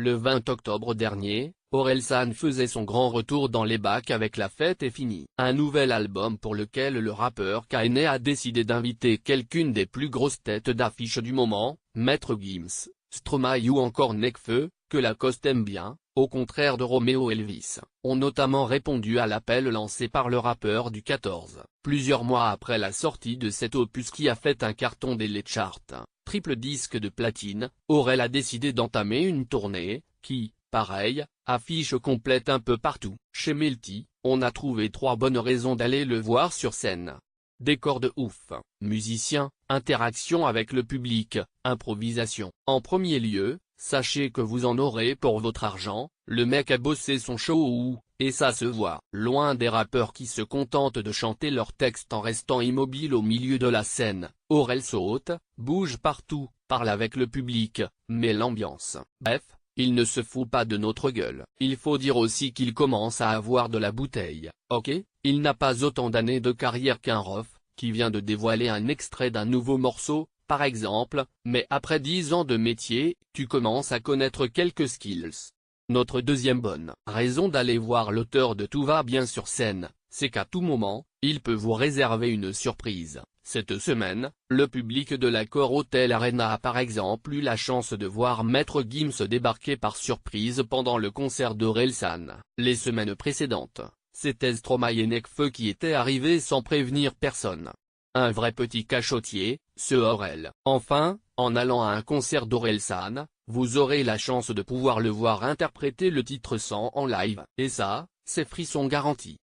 Le 20 octobre dernier, Orelsan faisait son grand retour dans les bacs avec La Fête est finie. Un nouvel album pour lequel le rappeur Kanye a décidé d'inviter quelqu'une des plus grosses têtes d'affiche du moment, Maître Gims, Stromae ou encore Nekfeu, que Lacoste aime bien, au contraire de Romeo Elvis, ont notamment répondu à l'appel lancé par le rappeur du 14. Plusieurs mois après la sortie de cet opus qui a fait un carton des charts, triple disque de platine, Aurel a décidé d'entamer une tournée, qui, pareil, affiche complète un peu partout. Chez Melty, on a trouvé 3 bonnes raisons d'aller le voir sur scène. Décor de ouf, musicien, interaction avec le public, improvisation. En premier lieu, sachez que vous en aurez pour votre argent, le mec a bossé son show et ça se voit. Loin des rappeurs qui se contentent de chanter leurs textes en restant immobiles au milieu de la scène, Aurel saute, bouge partout, parle avec le public, met l'ambiance. Bref, il ne se fout pas de notre gueule. Il faut dire aussi qu'il commence à avoir de la bouteille, ok? Il n'a pas autant d'années de carrière qu'un ref, qui vient de dévoiler un extrait d'un nouveau morceau, par exemple, mais après 10 ans de métier, tu commences à connaître quelques skills. Notre deuxième bonne raison d'aller voir l'auteur de Tout va bien sur scène, c'est qu'à tout moment, il peut vous réserver une surprise. Cette semaine, le public de l'Accor Hotel Arena a par exemple eu la chance de voir Maître Gims débarquer par surprise pendant le concert d'Orelsan. Les semaines précédentes, c'était Stromae et Nekfeu qui étaient arrivés sans prévenir personne. Un vrai petit cachotier, ce Aurel. Enfin, en allant à un concert d'Orelsan, vous aurez la chance de pouvoir le voir interpréter le titre 100 en live. Et ça, c'est frisson garanti.